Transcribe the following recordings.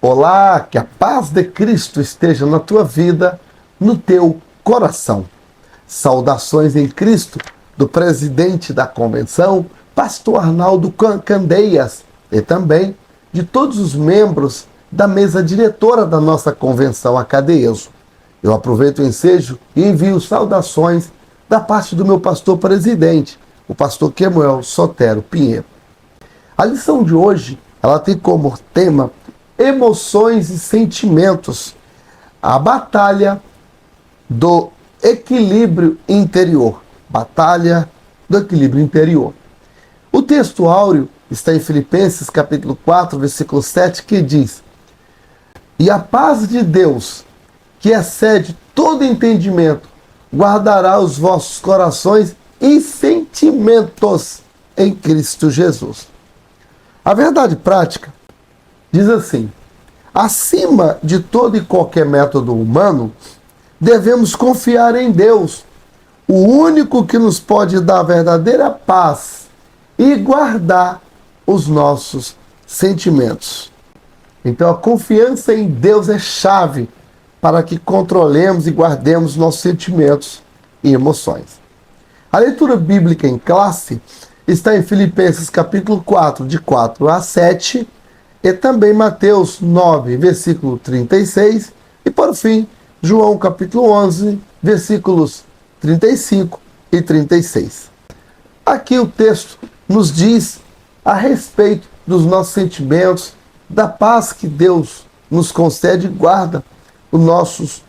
Olá, que a paz de Cristo esteja na tua vida, no teu coração. Saudações em Cristo do presidente da convenção, pastor Arnaldo Candeias, e também de todos os membros da mesa diretora da nossa convenção ACADESO. Eu aproveito o ensejo e envio saudações da parte do meu pastor presidente, o pastor Kemuel Sotero Pinheiro. A lição de hoje, ela tem como tema emoções e sentimentos, a batalha do equilíbrio interior. Batalha do equilíbrio interior. O texto áureo está em Filipenses capítulo 4, versículo 7, que diz: "E a paz de Deus, que excede todo entendimento, guardará os vossos corações e sentimentos em Cristo Jesus." A verdade prática diz assim: acima de todo e qualquer método humano, devemos confiar em Deus, o único que nos pode dar a verdadeira paz e guardar os nossos sentimentos. Então a confiança em Deus é chave para que controlemos e guardemos nossos sentimentos e emoções. A leitura bíblica em classe está em Filipenses capítulo 4, de 4 a 7, e também Mateus 9, versículo 36, e por fim, João capítulo 11, versículos 35 e 36. Aqui o texto nos diz a respeito dos nossos sentimentos, da paz que Deus nos concede e guarda os nossos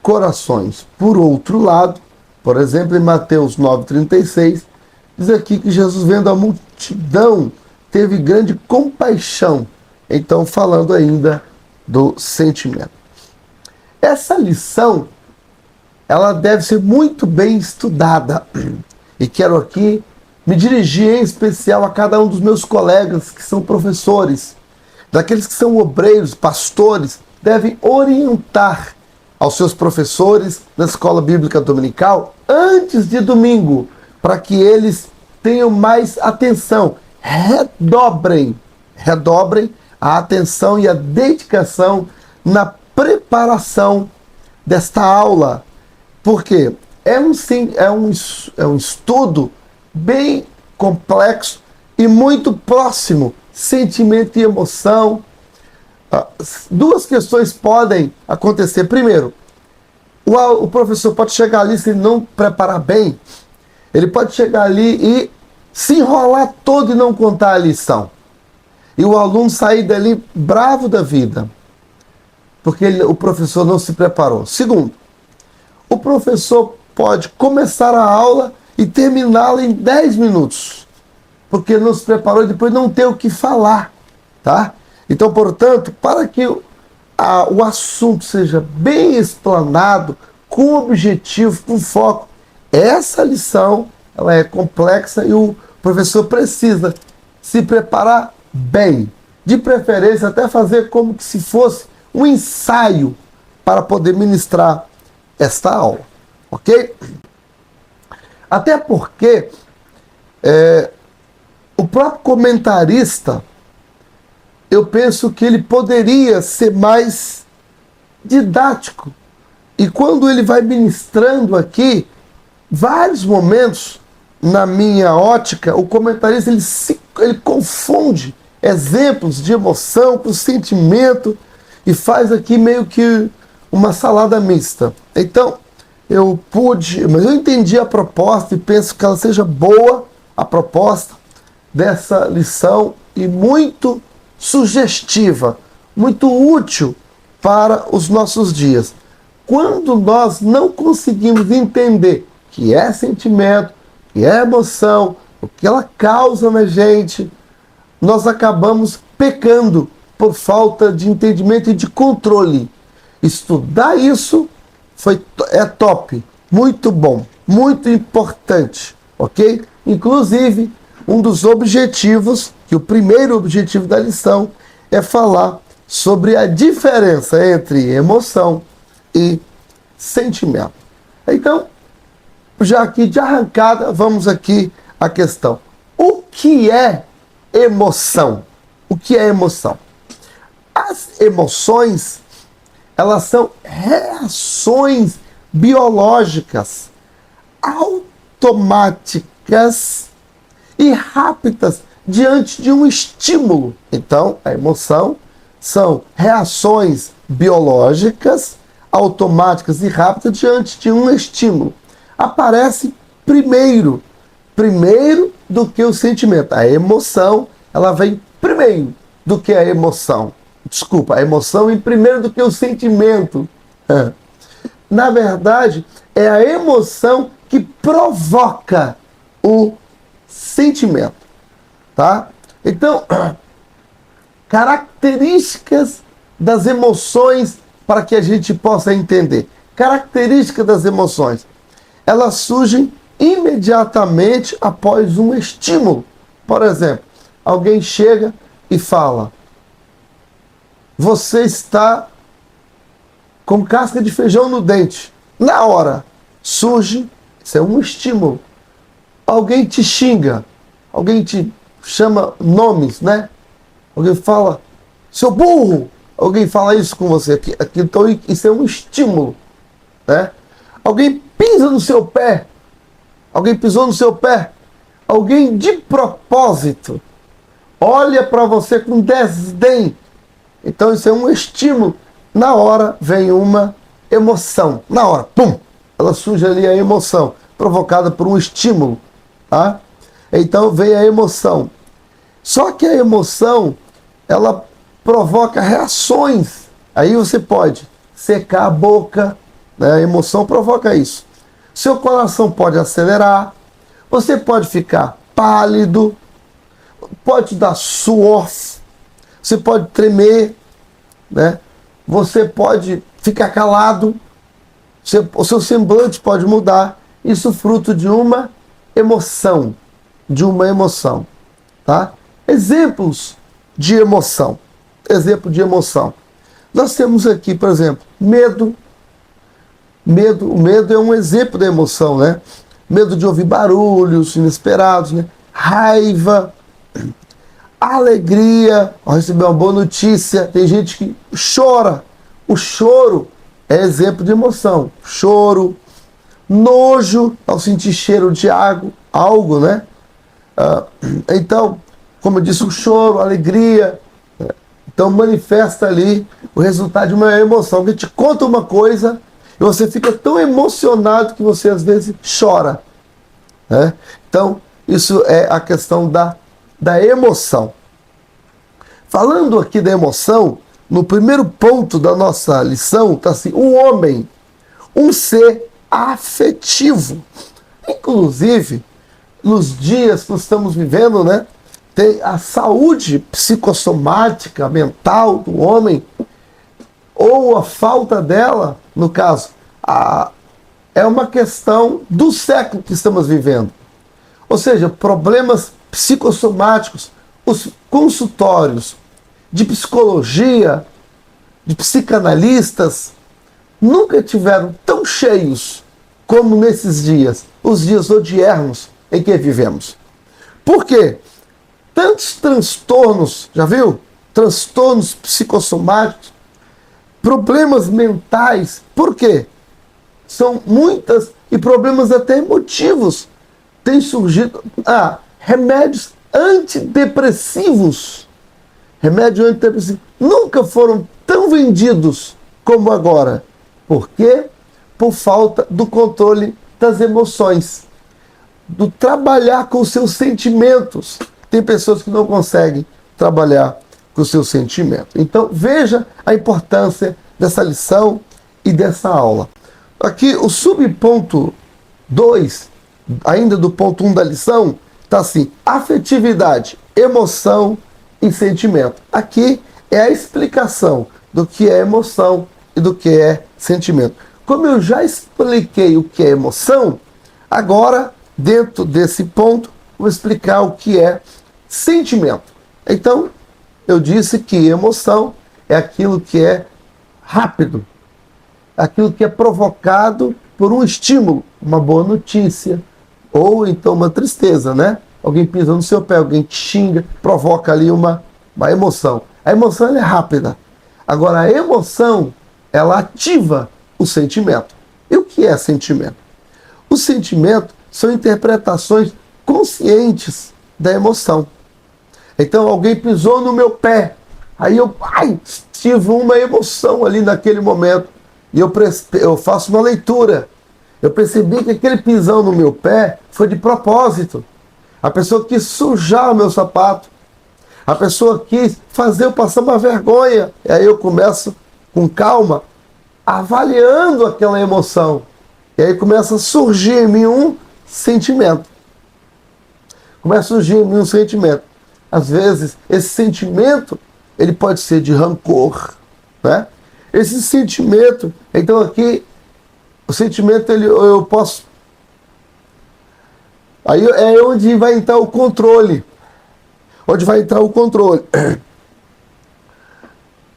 corações. Por outro lado, por exemplo, em Mateus 9, 36, diz aqui que Jesus, vendo a multidão, teve grande compaixão. Então, falando ainda do sentimento. Essa lição, ela deve ser muito bem estudada. E quero aqui me dirigir em especial a cada um dos meus colegas que são professores, daqueles que são obreiros, pastores, devem orientar aos seus professores na escola bíblica dominical antes de domingo, para que eles tenham mais atenção, redobrem a atenção e a dedicação na preparação desta aula, porque é um estudo bem complexo e muito próximo, sentimento e emoção. Duas questões podem acontecer. Primeiro, o professor pode chegar ali, se ele não preparar bem, ele pode chegar ali e se enrolar todo e não contar a lição. E o aluno sair dali bravo da vida, porque o professor não se preparou. Segundo, o professor pode começar a aula e terminá-la em 10 minutos, porque não se preparou e depois não tem o que falar, tá? Então, portanto, para que o assunto seja bem explanado, com objetivo, com foco, essa lição ela é complexa e o professor precisa se preparar bem, de preferência até fazer como que se fosse um ensaio para poder ministrar esta aula, ok? Até porque o próprio comentarista, eu penso que ele poderia ser mais didático, e quando ele vai ministrando aqui, vários momentos, na minha ótica, o comentarista ele confunde exemplos de emoção com sentimento e faz aqui meio que uma salada mista. Então, mas eu entendi a proposta e penso que ela seja boa, a proposta dessa lição, e muito sugestiva, muito útil para os nossos dias. Quando nós não conseguimos entender o que é sentimento, o que é emoção, o que ela causa na gente, nós acabamos pecando por falta de entendimento e de controle. Estudar isso é top, muito bom, muito importante, ok? Inclusive, um dos objetivos, que o primeiro objetivo da lição é falar sobre a diferença entre emoção e sentimento. Então, já aqui de arrancada, vamos aqui à questão. O que é emoção? O que é emoção? A As emoções, elas são reações biológicas automáticas e rápidas diante de um estímulo. Então, a emoção são reações biológicas automáticas e rápidas diante de um estímulo. Aparece primeiro do que o sentimento. A emoção, ela vem primeiro do que a emoção. Desculpa, a emoção vem primeiro do que o sentimento. Na verdade, é a emoção que provoca o sentimento, tá? Então, características das emoções para que a gente possa entender. Características das emoções. Elas surgem imediatamente após um estímulo. Por exemplo, alguém chega e fala: você está com casca de feijão no dente. Na hora, surge, isso é um estímulo. Alguém te xinga, alguém te chama nomes, né? Alguém fala, seu burro, alguém fala isso com você. Então isso é um estímulo, né? Alguém pisa no seu pé, alguém pisou no seu pé, alguém de propósito olha para você com desdém. Então isso é um estímulo. Na hora vem uma emoção. Na hora, pum, ela surge ali a emoção, provocada por um estímulo, tá? Então vem a emoção. Só que a emoção, ela provoca reações. Aí você pode secar a boca, né? A emoção provoca isso. Seu coração pode acelerar, você pode ficar pálido, pode dar suor, você pode tremer, né? Você pode ficar calado, o seu semblante pode mudar. Isso fruto de uma emoção, tá? Exemplos de emoção. Exemplo de emoção. Nós temos aqui, por exemplo, medo. O medo é um exemplo da emoção, né? Medo de ouvir barulhos inesperados, né? Raiva, alegria, ao receber uma boa notícia. Tem gente que chora. O choro é exemplo de emoção. Choro, nojo, ao sentir cheiro de algo, né? Então, como eu disse, o choro, a alegria. Então manifesta ali o resultado de uma emoção. Alguém te conta uma coisa e você fica tão emocionado que você às vezes chora, né? Então, isso é a questão da emoção. Falando aqui da emoção, no primeiro ponto da nossa lição, está assim: o homem, um ser afetivo. Inclusive, nos dias que nós estamos vivendo, né, tem a saúde psicossomática, mental do homem, ou a falta dela, no caso, é uma questão do século que estamos vivendo. Ou seja, problemas psicossomáticos, os consultórios de psicologia, de psicanalistas, nunca tiveram tão cheios como nesses dias, os dias odiernos em que vivemos. Por quê? Tantos transtornos, já viu? Transtornos psicossomáticos, problemas mentais. Por quê? São muitas, e problemas até emotivos. Tem surgido remédios antidepressivos. Remédios antidepressivos nunca foram tão vendidos como agora. Por quê? Por falta do controle das emoções, do trabalhar com os seus sentimentos. Tem pessoas que não conseguem trabalhar com os seus sentimentos. Então, veja a importância dessa lição e dessa aula. Aqui, o subponto 2, ainda do ponto 1 da lição, está assim: afetividade, emoção e sentimento. Aqui é a explicação do que é emoção e do que é sentimento. Como eu já expliquei o que é emoção, agora, dentro desse ponto, vou explicar o que é sentimento. Então, eu disse que emoção é aquilo que é rápido, aquilo que é provocado por um estímulo, uma boa notícia, ou então uma tristeza, né? Alguém pisa no seu pé, alguém te xinga, provoca ali uma emoção. A emoção ela é rápida, Agora, a emoção, ela ativa o sentimento. E o que é sentimento? O sentimento são interpretações conscientes da emoção. Então, alguém pisou no meu pé. Aí eu tive uma emoção ali naquele momento. E eu faço uma leitura. Eu percebi que aquele pisão no meu pé foi de propósito. A pessoa quis sujar o meu sapato. A pessoa quis fazer eu passar uma vergonha. E aí eu começo, com calma, avaliando aquela emoção. E aí começa a surgir em mim um sentimento. Começa a surgir em mim um sentimento. Às vezes, esse sentimento, ele pode ser de rancor, né? Esse sentimento, então aqui, o sentimento, eu posso... Aí é onde vai entrar o controle. Onde vai entrar o controle.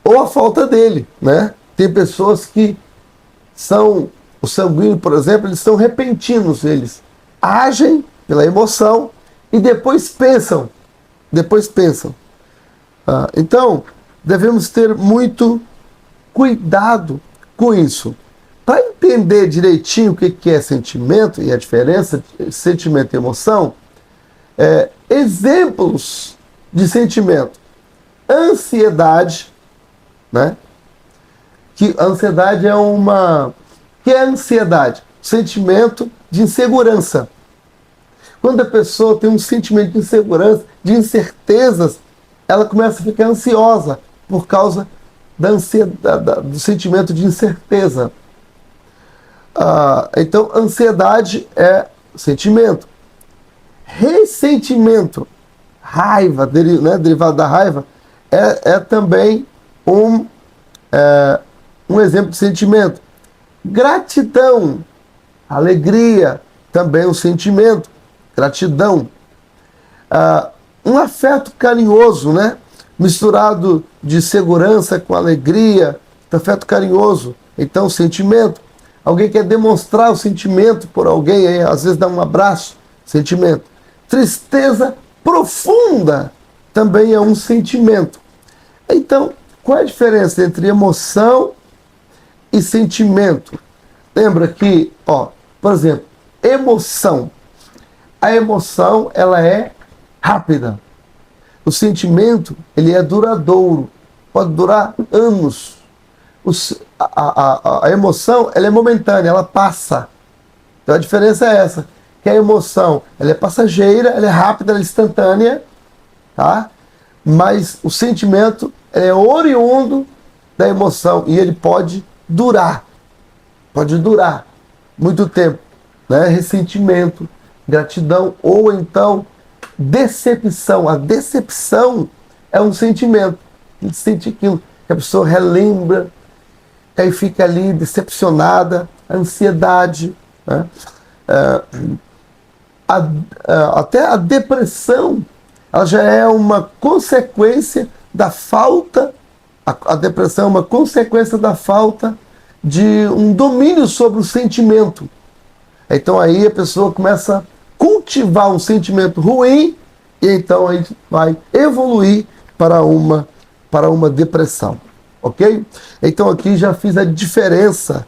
Ou a falta dele, né? Tem pessoas que são... O sanguíneo, por exemplo, eles são repentinos. Eles agem pela emoção e depois pensam. Então, devemos ter muito cuidado com isso. Para entender direitinho o que é sentimento e a diferença de sentimento e emoção, exemplos de sentimento. Ansiedade, né? Que a ansiedade é uma... O que é a ansiedade? Sentimento de insegurança. Quando a pessoa tem um sentimento de insegurança, de incertezas, ela começa a ficar ansiosa por causa da ansiedade, do sentimento de incerteza. Então, ansiedade é sentimento. Ressentimento, raiva, derivado da raiva, é também um exemplo de sentimento. Gratidão, alegria, também um sentimento. Gratidão. Um afeto carinhoso, né? Misturado de segurança com alegria, afeto carinhoso. Então, sentimento. Alguém quer demonstrar o sentimento por alguém, aí, às vezes dá um abraço, sentimento. Tristeza profunda também é um sentimento. Então, qual é a diferença entre emoção e sentimento? Lembra que, por exemplo, emoção. A emoção, ela é rápida. O sentimento, ele é duradouro. Pode durar anos. A emoção, ela é momentânea, ela passa. Então a diferença é essa. Que a emoção, ela é passageira, ela é rápida, ela é instantânea, tá? Mas o sentimento é oriundo da emoção e ele pode durar muito tempo, né? Ressentimento, gratidão ou então decepção. A decepção é um sentimento. A gente sente aquilo que a pessoa relembra, aí fica ali decepcionada, a ansiedade, né? Até a depressão, ela já é uma consequência da falta, a depressão é uma consequência da falta de um domínio sobre o sentimento. Então aí a pessoa começa a cultivar um sentimento ruim e então a gente vai evoluir para uma depressão, ok? Então aqui já fiz a diferença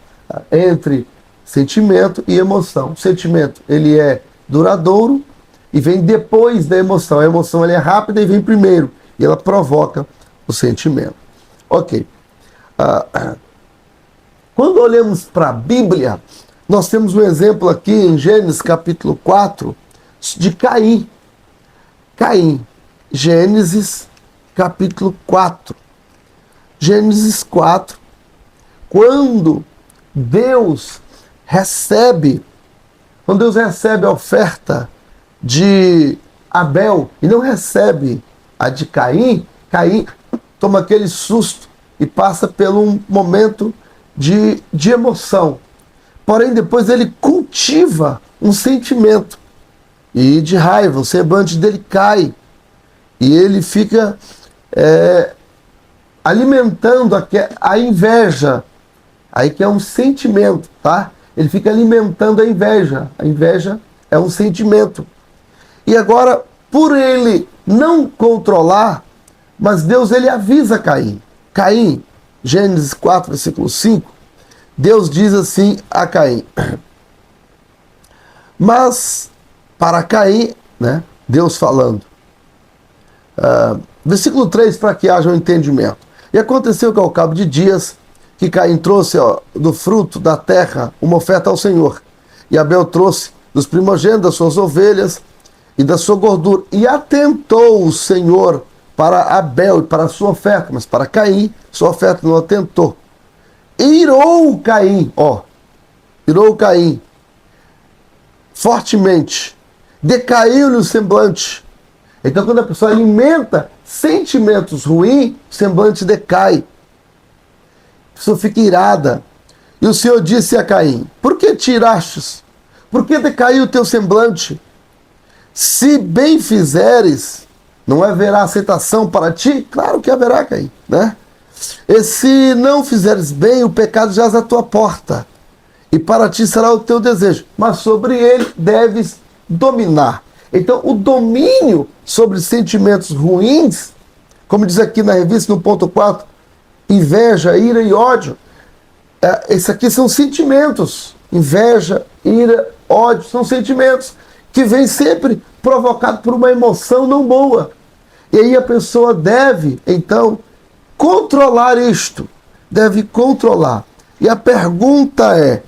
entre sentimento e emoção. O sentimento, ele é duradouro e vem depois da emoção. A emoção, ela é rápida e vem primeiro e ela provoca o sentimento. Ok. Quando olhamos para a Bíblia, nós temos um exemplo aqui em Gênesis capítulo 4 de Caim. Caim. Gênesis capítulo 4. Gênesis 4. Quando Deus recebe a oferta de Abel e não recebe a de Caim, Caim toma aquele susto e passa por um momento de emoção. Porém, depois ele cultiva um sentimento e de raiva, o semblante dele cai e ele fica alimentando a inveja, aí que é um sentimento, tá? Ele fica alimentando a inveja. A inveja é um sentimento. E agora, por ele não controlar, mas Deus, ele avisa Caim. Caim, Gênesis 4, versículo 5, Deus diz assim a Caim. Mas, para Caim, né, Deus falando, versículo 3, para que haja um entendimento. E aconteceu que ao cabo de dias, que Caim trouxe do fruto da terra uma oferta ao Senhor. E Abel trouxe dos primogênitos das suas ovelhas e da sua gordura. E atentou o Senhor para Abel e para a sua oferta, mas para Caim, sua oferta não atentou. Irou Caim, irou Caim fortemente, decaiu-lhe o semblante. Então, quando a pessoa alimenta sentimentos ruins, o semblante decai. A pessoa fica irada. E o Senhor disse a Caim: por que tirastes? Por que decaiu o teu semblante? Se bem fizeres, não haverá aceitação para ti? Claro que haverá, Caim, né? E se não fizeres bem, o pecado jaz à tua porta, e para ti será o teu desejo, mas sobre ele deves dominar. Então, o domínio sobre sentimentos ruins, como diz aqui na revista, no ponto 4, inveja, ira e ódio, esses aqui são sentimentos. Inveja, ira, ódio, são sentimentos que vêm sempre provocados por uma emoção não boa. E aí a pessoa deve, então, controlar isto. Deve controlar. E a pergunta é,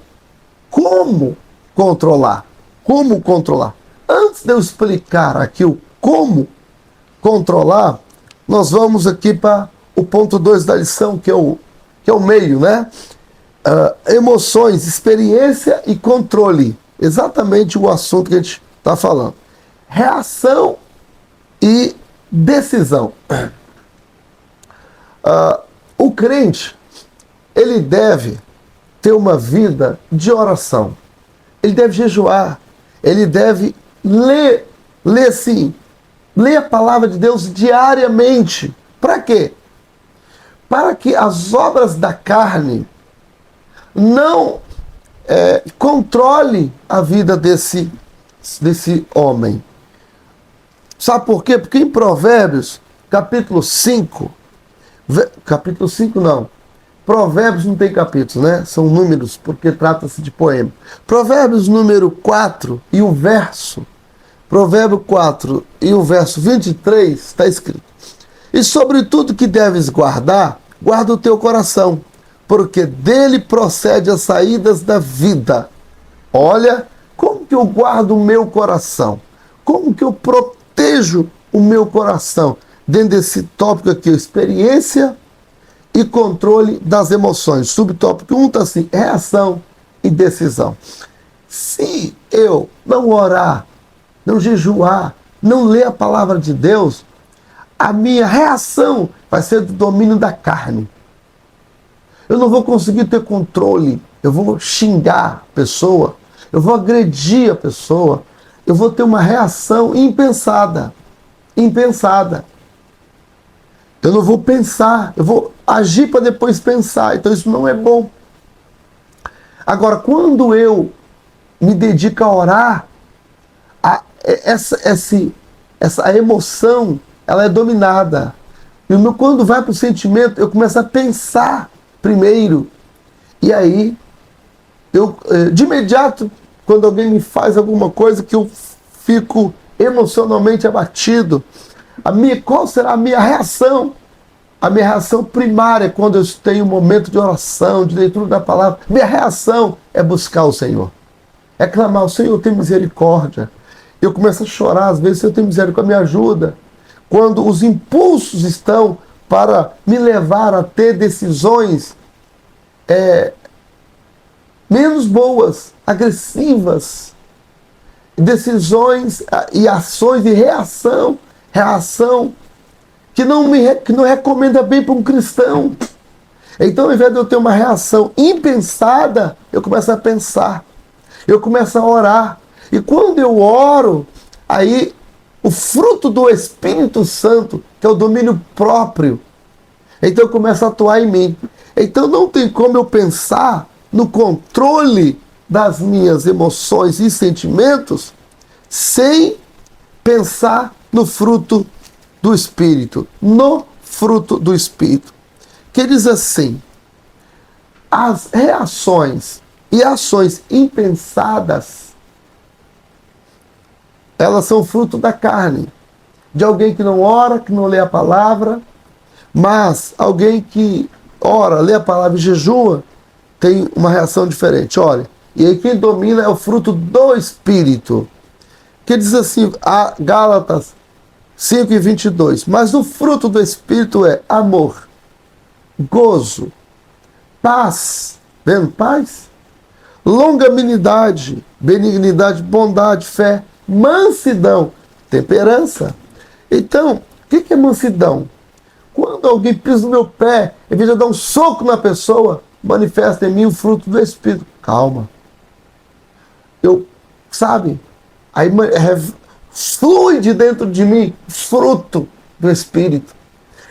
como controlar? Como controlar? Antes de eu explicar aqui o como controlar, nós vamos aqui para o ponto 2 da lição, que é o meio, né? Emoções, experiência e controle. Exatamente o assunto que a gente está falando. Reação e decisão. O crente, ele deve ter uma vida de oração. Ele deve jejuar. Ele deve ler a palavra de Deus diariamente. Para quê? Para que as obras da carne não controle a vida desse homem. Sabe por quê? Porque em Provérbios, capítulo 5 não, Provérbios não tem capítulos, né? São números, porque trata-se de poema. Provérbios número 4 e o verso, Provérbio 4 e o verso 23, está escrito: e sobre tudo que deves guardar, guarda o teu coração, porque dele procede as saídas da vida. Olha, como que eu guardo o meu coração? Como que eu protejo o meu coração? Dentro desse tópico aqui, experiência e controle das emoções. Subtópico 1 está assim, reação e decisão. Se eu não orar, não jejuar, não ler a palavra de Deus, a minha reação vai ser do domínio da carne. Eu não vou conseguir ter controle. Eu vou xingar a pessoa, eu vou agredir a pessoa, eu vou ter uma reação impensada. Eu não vou pensar, eu vou agir para depois pensar. Então isso não é bom. Agora, quando eu me dedico a orar, essa emoção, ela é dominada. E quando vai para o sentimento, eu começo a pensar primeiro. E aí, de imediato, quando alguém me faz alguma coisa que eu fico emocionalmente abatido, qual será a minha reação? A minha reação primária, quando eu tenho um momento de oração, de leitura da palavra, minha reação é buscar o Senhor. É clamar: o Senhor tem misericórdia. Eu começo a chorar, às vezes: Senhor tem misericórdia, me ajuda. Quando os impulsos estão para me levar a ter decisões menos boas, agressivas, decisões e ações de reação que não recomenda bem para um cristão. Então, ao invés de eu ter uma reação impensada, eu começo a pensar, eu começo a orar. E quando eu oro, aí o fruto do Espírito Santo, que é o domínio próprio, então eu começo a atuar em mim. Então não tem como eu pensar no controle das minhas emoções e sentimentos sem pensar no fruto do Espírito. No fruto do Espírito. que diz assim: as reações e ações impensadas, elas são fruto da carne, de alguém que não ora, que não lê a palavra, mas alguém que ora, lê a palavra e jejua, tem uma reação diferente. Olha, e aí quem domina é o fruto do Espírito, que diz assim, a Gálatas 5:22, mas o fruto do Espírito é amor, gozo, paz, vendo? Paz, longanimidade, benignidade, bondade, fé, mansidão, temperança. Então, o que é mansidão? Quando alguém pisa no meu pé, em vez de eu dar um soco na pessoa, manifesta em mim o fruto do Espírito. Calma. Sabe? Aí flui de dentro de mim fruto do Espírito.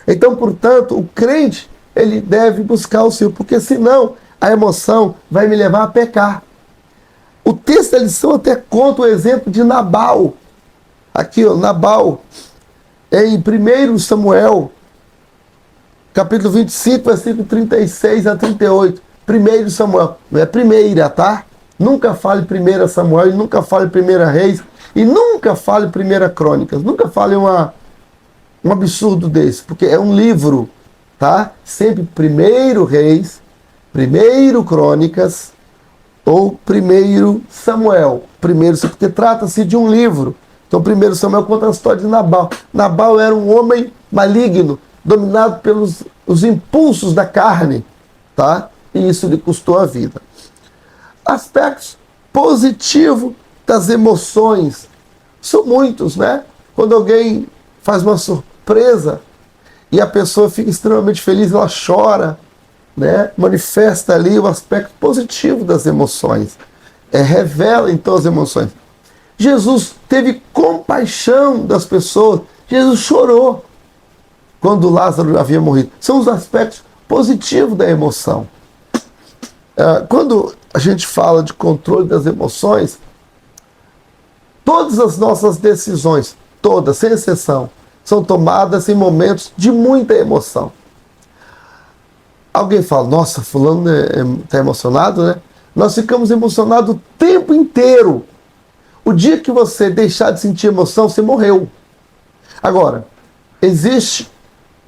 Então, portanto, o crente, ele deve buscar o Senhor, porque senão a emoção vai me levar a pecar. O texto da lição até conta o exemplo de Nabal. Aqui, ó, Nabal, em 1 Samuel, capítulo 25, versículo 36 a 38. 1 Samuel, não é primeira, tá? Nunca fale 1 Samuel, e nunca fale 1 Reis, e nunca fale 1 Crônicas. Nunca fale um absurdo desse, porque é um livro, tá? Sempre 1 Reis, 1 Crônicas ou 1 Samuel. Porque trata-se de um livro. Então 1 Samuel conta a história de Nabal. Nabal era um homem maligno, dominado pelos os impulsos da carne, tá? E isso lhe custou a vida. Aspectos positivos das emoções são muitos, né? Quando alguém faz uma surpresa e a pessoa fica extremamente feliz, ela chora, né? Manifesta ali o aspecto positivo das emoções. Revela então as emoções. Jesus teve compaixão das pessoas. Jesus chorou quando Lázaro havia morrido. São os aspectos positivos da emoção. Quando a gente fala de controle das emoções, todas as nossas decisões, todas, sem exceção, são tomadas em momentos de muita emoção. Alguém fala, nossa, fulano está emocionado, né? Nós ficamos emocionados o tempo inteiro. O dia que você deixar de sentir emoção, você morreu. Agora, existem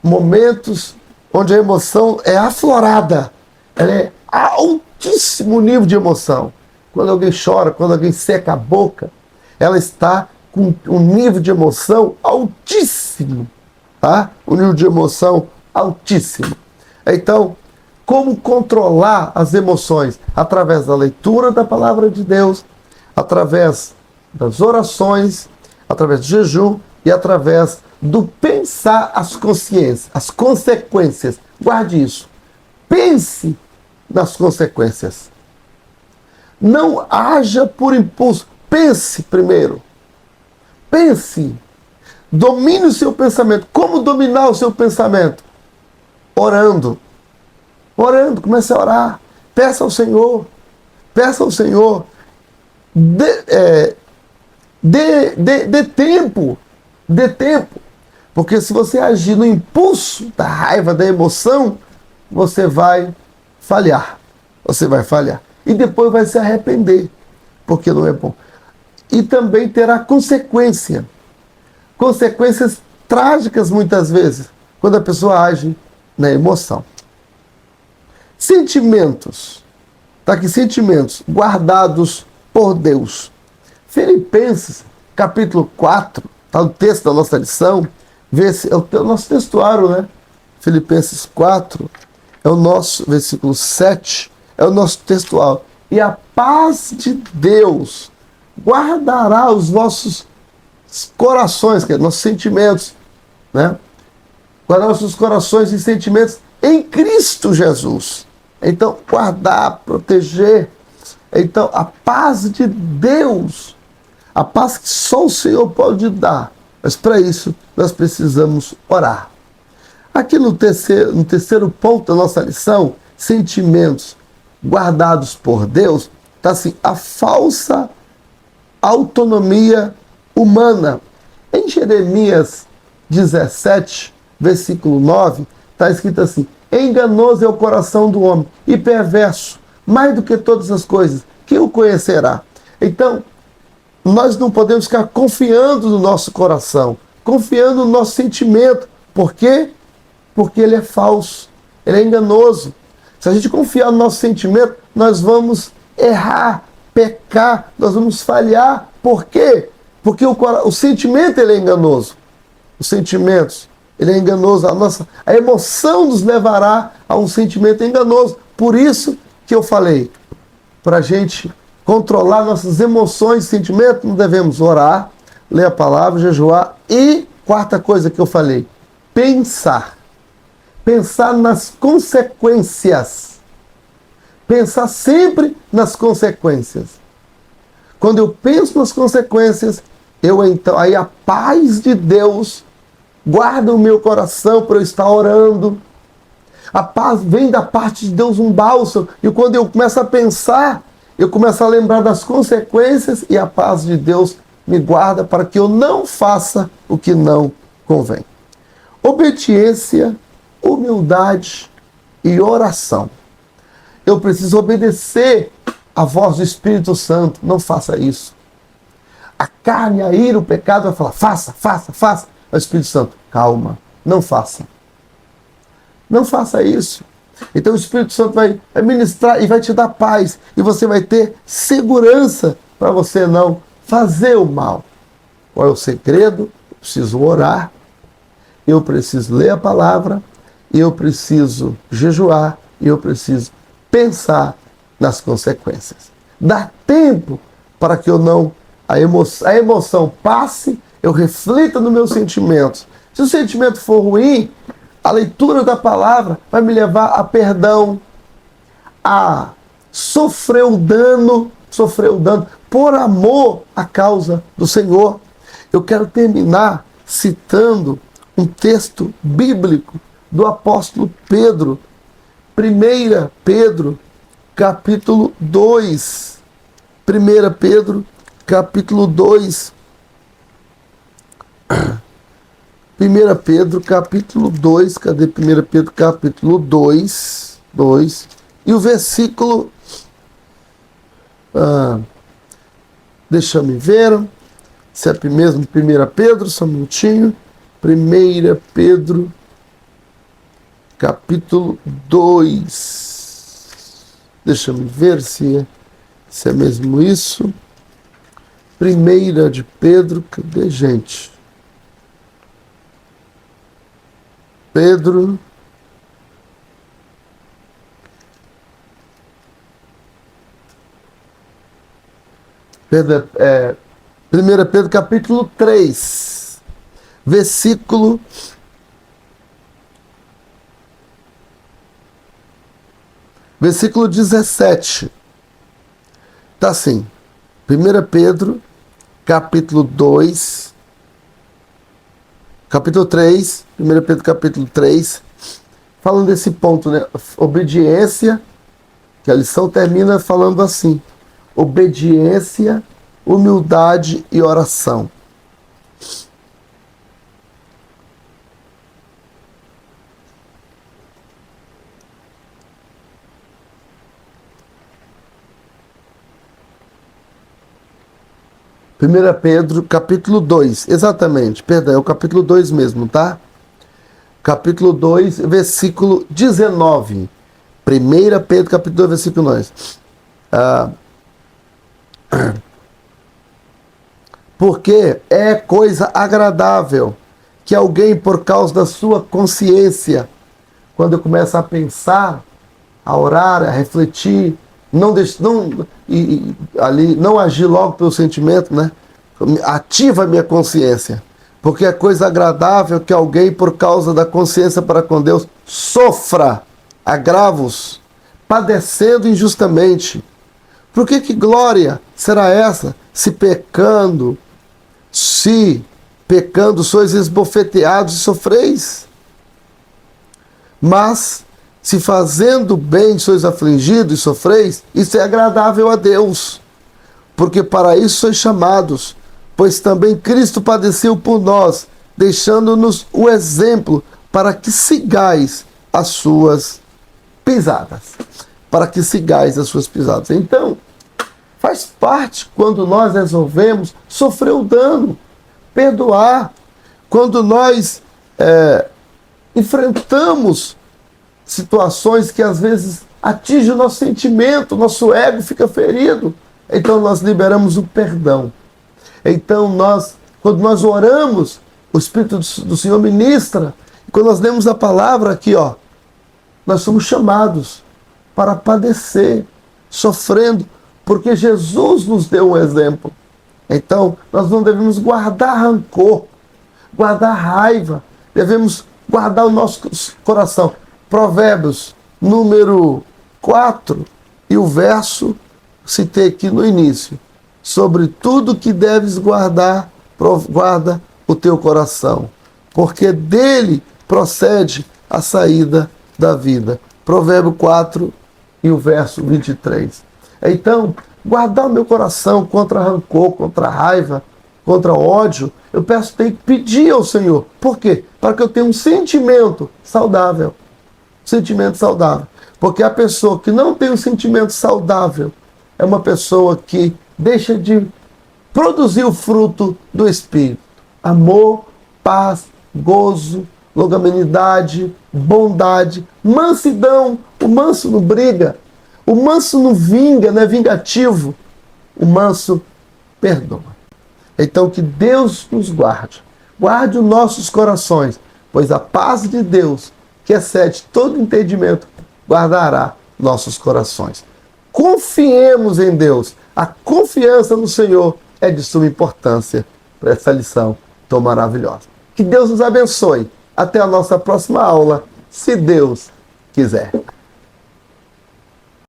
momentos onde a emoção é aflorada. Ela é altíssimo nível de emoção. Quando alguém chora, quando alguém seca a boca, ela está com um nível de emoção altíssimo. Tá? Um nível de emoção altíssimo. Então, como controlar as emoções? Através da leitura da palavra de Deus, através das orações, através do jejum e através do pensar as consciências, as consequências. Guarde isso. Pense nas consequências. Não haja por impulso. Pense primeiro. Pense. Domine o seu pensamento. Como dominar o seu pensamento? Orando. Orando. Comece a orar. Peça ao Senhor. Peça ao Senhor. Dê tempo. Dê tempo. Porque se você agir no impulso da raiva, da emoção, você vai falhar. Você vai falhar. E depois vai se arrepender. Porque não é bom. E também terá consequência. Consequências trágicas muitas vezes. Quando a pessoa age na emoção. Sentimentos. Está aqui, sentimentos guardados por Deus. Filipenses, capítulo 4, está no texto da nossa lição. É o nosso textuário, né? Filipenses 4, é o nosso, versículo 7, é o nosso textual. E a paz de Deus guardará os vossos corações, que é nossos sentimentos, né? Guardará os nossos corações e sentimentos em Cristo Jesus. Então, guardar, proteger. Então, a paz de Deus, a paz que só o Senhor pode dar. Mas para isso, nós precisamos orar. Aqui no terceiro ponto da nossa lição, sentimentos guardados por Deus, está assim, a falsa autonomia humana. Em Jeremias 17, versículo 9, está escrito assim, enganoso é o coração do homem e perverso, mais do que todas as coisas, quem o conhecerá? Então, nós não podemos ficar confiando no nosso coração, confiando no nosso sentimento. Por quê? Porque ele é falso, ele é enganoso. Se a gente confiar no nosso sentimento, nós vamos errar, pecar, nós vamos falhar. Por quê? Porque o sentimento ele é enganoso. Os sentimentos, ele é enganoso. A emoção nos levará a um sentimento enganoso. Por isso que eu falei, para a gente controlar nossas emoções e sentimentos, não devemos orar, ler a palavra, jejuar e, quarta coisa que eu falei, pensar. Pensar nas consequências. Pensar sempre nas consequências. Quando eu penso nas consequências, aí a paz de Deus guarda o meu coração para eu estar orando. A paz vem da parte de Deus, um bálsamo. E quando eu começo a pensar, eu começo a lembrar das consequências e a paz de Deus me guarda para que eu não faça o que não convém. Obediência, humildade e oração. Eu preciso obedecer à voz do Espírito Santo. Não faça isso. A carne, a ira, o pecado vai falar, faça, faça, faça. O Espírito Santo, calma, não faça. Não faça isso. Então o Espírito Santo vai ministrar e vai te dar paz. E você vai ter segurança para você não fazer o mal. Qual é o segredo? Eu preciso orar. Eu preciso ler a palavra. Eu preciso jejuar. E eu preciso pensar nas consequências. Dá tempo para que eu não... A emoção passe, eu reflita nos meus sentimentos. Se o sentimento for ruim, a leitura da palavra vai me levar a perdão, a sofrer o dano por amor à causa do Senhor. Eu quero terminar citando um texto bíblico do apóstolo Pedro, 1 Pedro, capítulo 2. 1 Pedro, capítulo 2. 1 Pedro, capítulo 2, cadê 1 Pedro, capítulo 2, e o versículo, deixa eu me ver, se é mesmo 1 Pedro, só um minutinho, 1 Pedro, capítulo 2, deixa eu me ver se é mesmo isso, 1 de Pedro, cadê gente? Pedro, Pedro 1 Pedro capítulo 3, versículo 17. Tá assim, 1 Pedro capítulo 2, capítulo 3, 1 Pedro capítulo 3, falando desse ponto, né? Obediência, que a lição termina falando assim: obediência, humildade e oração. Primeira Pedro, capítulo 2, exatamente, perdão, é o capítulo 2 mesmo, tá? Capítulo 2, versículo 19. 1 Pedro, capítulo 2, versículo 9. Porque é coisa agradável que alguém, por causa da sua consciência, quando eu começo a pensar, a orar, a refletir, não agir logo pelo sentimento, né? Ativa a minha consciência. Porque é coisa agradável que alguém, por causa da consciência para com Deus, sofra agravos, padecendo injustamente. Por que glória será essa, se pecando sois esbofeteados e sofreis? Mas, se fazendo bem sois afligidos e sofreis, isso é agradável a Deus, porque para isso sois chamados, pois também Cristo padeceu por nós, deixando-nos o exemplo para que sigais as suas pisadas, para que sigais as suas pisadas. Então, faz parte quando nós resolvemos sofrer o dano, perdoar, quando nós enfrentamos situações que às vezes atingem o nosso sentimento, nosso ego fica ferido, então nós liberamos o perdão. Então quando nós oramos, o Espírito do Senhor ministra, e quando nós lemos a palavra aqui, nós somos chamados para padecer, sofrendo, porque Jesus nos deu um exemplo. Então, nós não devemos guardar rancor, guardar raiva, devemos guardar o nosso coração. Provérbios, número 4, e o verso, citei aqui no início, sobre tudo que deves guardar, guarda o teu coração, porque dele procede a saída da vida. Provérbio 4 e o verso 23. Então, guardar o meu coração contra rancor, contra raiva, contra ódio, eu tenho que pedir ao Senhor. Por quê? Para que eu tenha um sentimento saudável. Sentimento saudável. Porque a pessoa que não tem um sentimento saudável é uma pessoa que deixa de produzir o fruto do Espírito. Amor, paz, gozo, longanimidade, bondade, mansidão. O manso não briga. O manso não vinga, não é vingativo. O manso perdoa. Então que Deus nos guarde. Guarde os nossos corações, pois a paz de Deus, que excede todo entendimento, guardará nossos corações. Confiemos em Deus. A confiança no Senhor é de suma importância para essa lição tão maravilhosa. Que Deus nos abençoe. Até a nossa próxima aula, se Deus quiser.